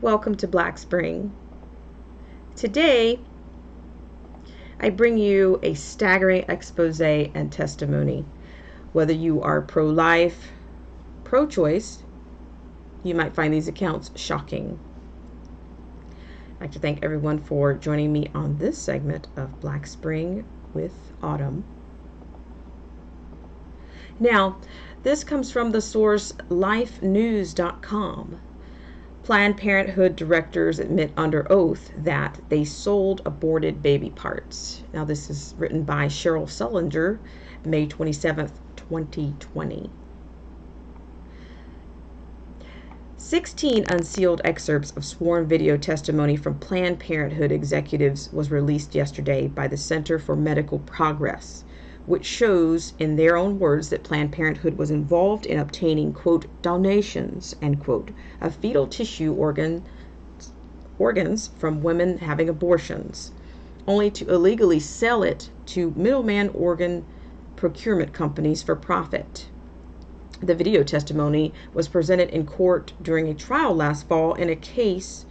Welcome to Black Spring. Today, I bring you a staggering expose and testimony. Whether you are pro-life, pro-choice, you might find these accounts shocking. I'd like to thank everyone for joining me on this segment of Black Spring with Autumn. Now, this comes from the source lifenews.com. Planned Parenthood directors admit under oath that they sold aborted baby parts. Now, this is written by Cheryl Sullinger, May 27th, 2020. 16 unsealed excerpts of sworn video testimony from Planned Parenthood executives was released yesterday by the Center for Medical Progress, which shows, in their own words, that Planned Parenthood was involved in obtaining, quote, donations, end quote, of fetal tissue organs from women having abortions, only to illegally sell it to middleman organ procurement companies for profit. The video testimony was presented in court during a trial last fall in a case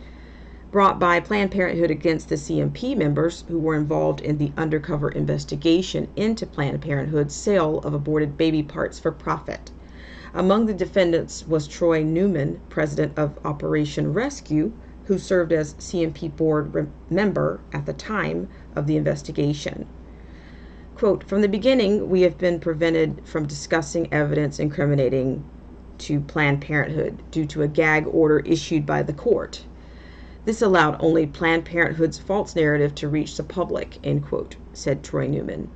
brought by Planned Parenthood against the CMP members who were involved in the undercover investigation into Planned Parenthood's sale of aborted baby parts for profit. Among the defendants was Troy Newman, president of Operation Rescue, who served as CMP board member at the time of the investigation. Quote, from the beginning, we have been prevented from discussing evidence incriminating to Planned Parenthood due to a gag order issued by the court. This allowed only Planned Parenthood's false narrative to reach the public, end quote, said Troy Newman.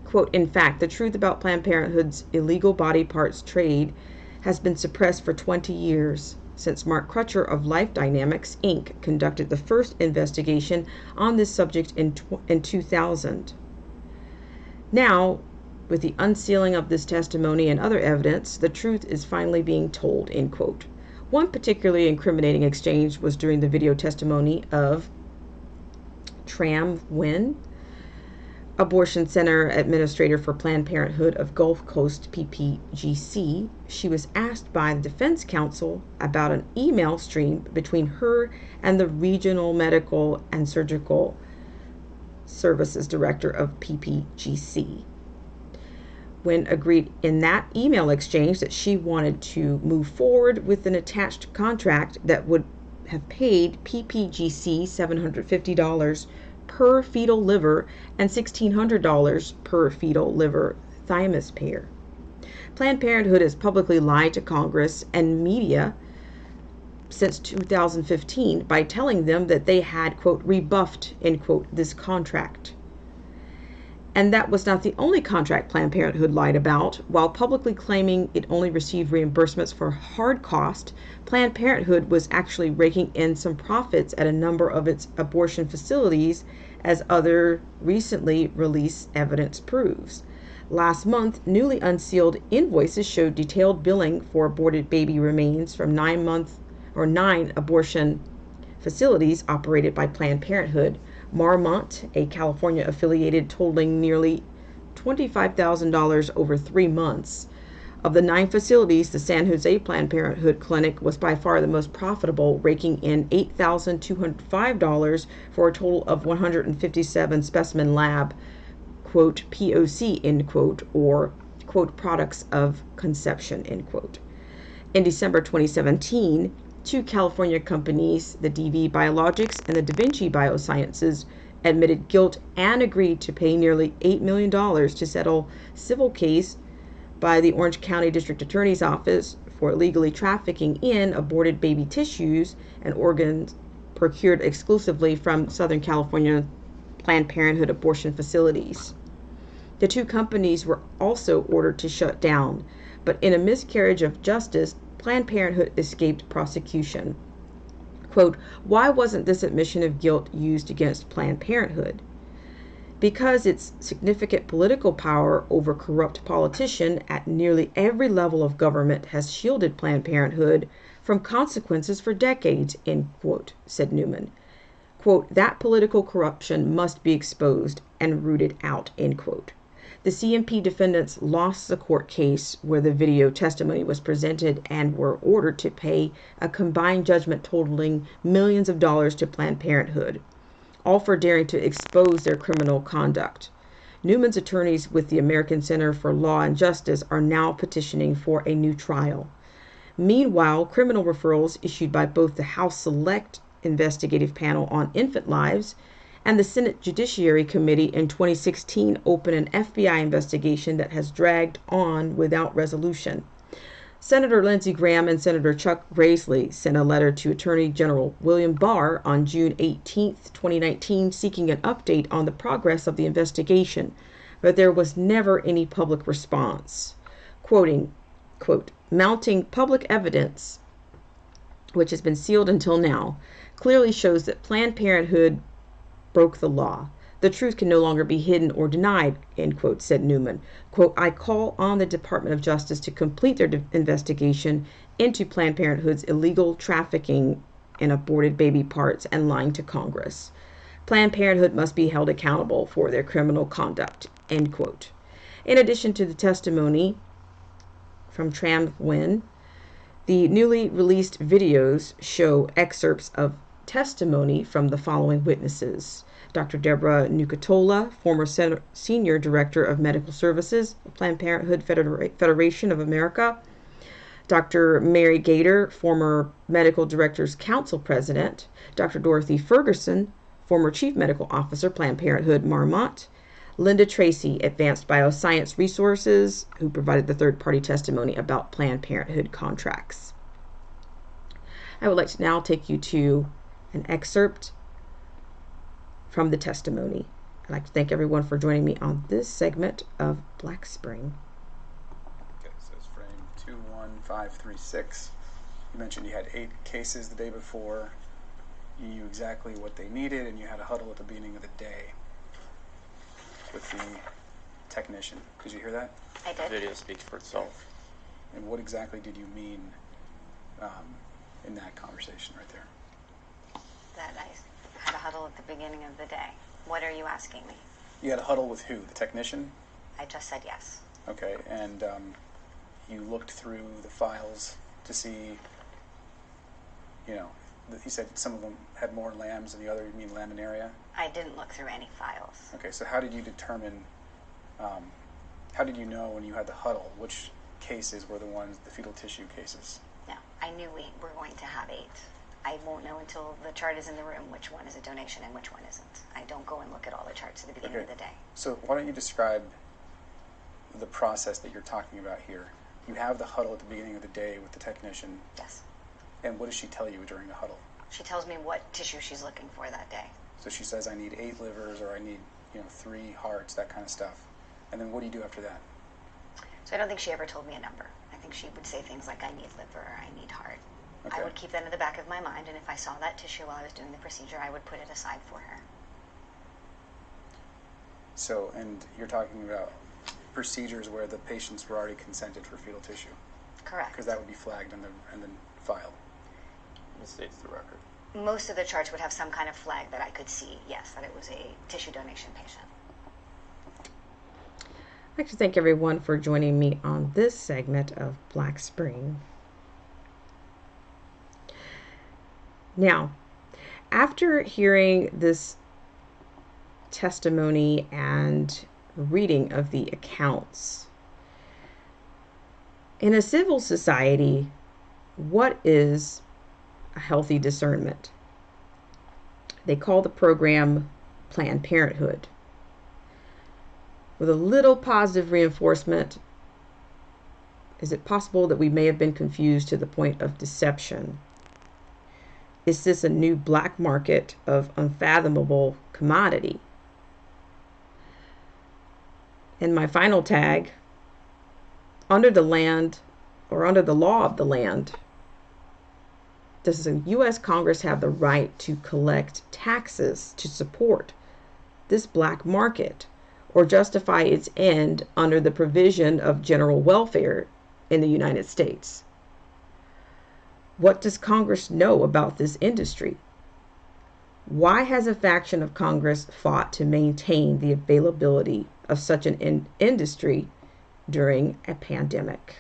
Quote, in fact, the truth about Planned Parenthood's illegal body parts trade has been suppressed for 20 years, since Mark Crutcher of Life Dynamics, Inc. conducted the first investigation on this subject in 2000. Now, with the unsealing of this testimony and other evidence, the truth is finally being told, end quote. One particularly incriminating exchange was during the video testimony of Tram Nguyen, abortion center administrator for Planned Parenthood of Gulf Coast PPGC. She was asked by the defense counsel about an email stream between her and the regional medical and surgical services director of PPGC. Nguyen agreed in that email exchange that she wanted to move forward with an attached contract that would have paid PPGC $750 per fetal liver and $1,600 per fetal liver thymus pair. Planned Parenthood has publicly lied to Congress and media since 2015 by telling them that they had, quote, rebuffed, end quote, this contract. And that was not the only contract Planned Parenthood lied about. While publicly claiming it only received reimbursements for hard cost, Planned Parenthood was actually raking in some profits at a number of its abortion facilities, as other recently released evidence proves. Last month, newly unsealed invoices showed detailed billing for aborted baby remains from 9 abortion facilities operated by Planned Parenthood. Marmont, a California affiliated, totaling nearly $25,000 over 3 months. Of the 9 facilities, the San Jose Planned Parenthood clinic was by far the most profitable, raking in $8,205 for a total of 157 specimen lab, quote, POC, end quote, or, quote, products of conception, end quote. In December 2017, 2 California companies, the DV Biologics and the Da Vinci Biosciences, admitted guilt and agreed to pay nearly $8 million to settle civil case by the Orange County District Attorney's Office for illegally trafficking in aborted baby tissues and organs procured exclusively from Southern California Planned Parenthood abortion facilities. The 2 companies were also ordered to shut down, but in a miscarriage of justice, Planned Parenthood escaped prosecution. Quote, why wasn't this admission of guilt used against Planned Parenthood? Because its significant political power over corrupt politicians at nearly every level of government has shielded Planned Parenthood from consequences for decades, end quote, said Newman. Quote, that political corruption must be exposed and rooted out, end quote. The CMP defendants lost the court case where the video testimony was presented and were ordered to pay a combined judgment totaling millions of dollars to Planned Parenthood, all for daring to expose their criminal conduct. Newman's attorneys with the American Center for Law and Justice are now petitioning for a new trial. Meanwhile, criminal referrals issued by both the House Select Investigative Panel on Infant Lives and the Senate Judiciary Committee in 2016 opened an FBI investigation that has dragged on without resolution. Senator Lindsey Graham and Senator Chuck Grassley sent a letter to Attorney General William Barr on June 18, 2019, seeking an update on the progress of the investigation, but there was never any public response. Quoting, quote, "Mounting public evidence, which has been sealed until now, clearly shows that Planned Parenthood broke the law. The truth can no longer be hidden or denied," end quote, said Newman. Quote, "I call on the Department of Justice to complete their investigation into Planned Parenthood's illegal trafficking in aborted baby parts and lying to Congress. Planned Parenthood must be held accountable for their criminal conduct," end quote. In addition to the testimony from Tram Nguyen, the newly released videos show excerpts of testimony from the following witnesses: Dr. Deborah Nucatola, former Senior Director of Medical Services, Planned Parenthood Federation of America; Dr. Mary Gator, former Medical Directors Council President; Dr. Dorothy Ferguson, former Chief Medical Officer, Planned Parenthood Marmont; Linda Tracy, Advanced Bioscience Resources, who provided the third-party testimony about Planned Parenthood contracts. I would like to now take you to an excerpt from the testimony. I'd like to thank everyone for joining me on this segment of Black Spring. Okay, so it's frame 21536. You mentioned you had 8 cases the day before. You knew exactly what they needed, and you had a huddle at the beginning of the day with the technician. Did you hear that? I did. The video speaks for itself. And what exactly did you mean in that conversation right there? That I had a huddle at the beginning of the day. What are you asking me? You had a huddle with who? The technician? I just said yes. Okay, and you looked through the files to see, you know, you said some of them had more lambs than the other. You mean laminaria? I didn't look through any files. Okay, so how did you determine, how did you know when you had the huddle which cases were the ones, the fetal tissue cases? No, I knew we were going to have 8. I won't know until the chart is in the room which one is a donation and which one isn't. I don't go and look at all the charts at the beginning of the day. So why don't you describe the process that you're talking about here? You have the huddle at the beginning of the day with the technician. Yes. And what does she tell you during the huddle? She tells me what tissue she's looking for that day. So she says, I need 8 livers, or I need, 3 hearts, that kind of stuff. And then what do you do after that? So I don't think she ever told me a number. I think she would say things like, I need liver, or I need heart. Okay. I would keep that in the back of my mind, and if I saw that tissue while I was doing the procedure, I would put it aside for her. So, and you're talking about procedures where the patients were already consented for fetal tissue? Correct. Because that would be flagged in the file. It states the record. Most of the charts would have some kind of flag that I could see, yes, that it was a tissue donation patient. I'd like to thank everyone for joining me on this segment of Black Spring. Now, after hearing this testimony and reading of the accounts, in a civil society, what is a healthy discernment? They call the program Planned Parenthood. With a little positive reinforcement, is it possible that we may have been confused to the point of deception? Is this a new black market of unfathomable commodity? And my final tag, under the land or under the law of the land, does the U.S. Congress have the right to collect taxes to support this black market or justify its end under the provision of general welfare in the United States? What does Congress know about this industry? Why has a faction of Congress fought to maintain the availability of such an industry during a pandemic?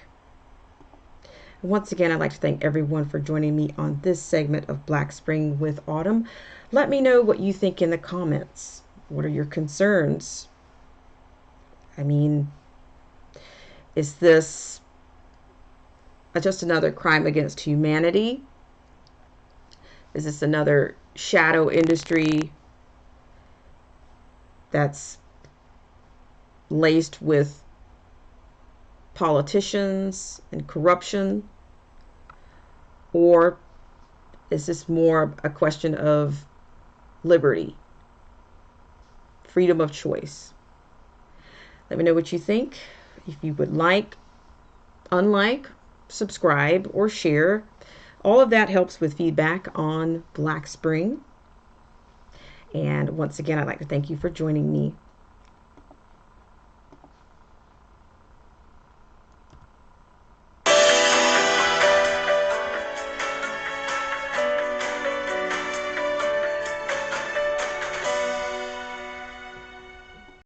Once again, I'd like to thank everyone for joining me on this segment of Black Spring with Autumn. Let me know what you think in the comments. What are your concerns? I mean, is this just another crime against humanity? Is this another shadow industry that's laced with politicians and corruption? Or is this more a question of liberty, freedom of choice? Let me know what you think. If you would like, unlike, subscribe, or share, all of that helps with feedback on Black Spring. And once again, I'd like to thank you for joining me.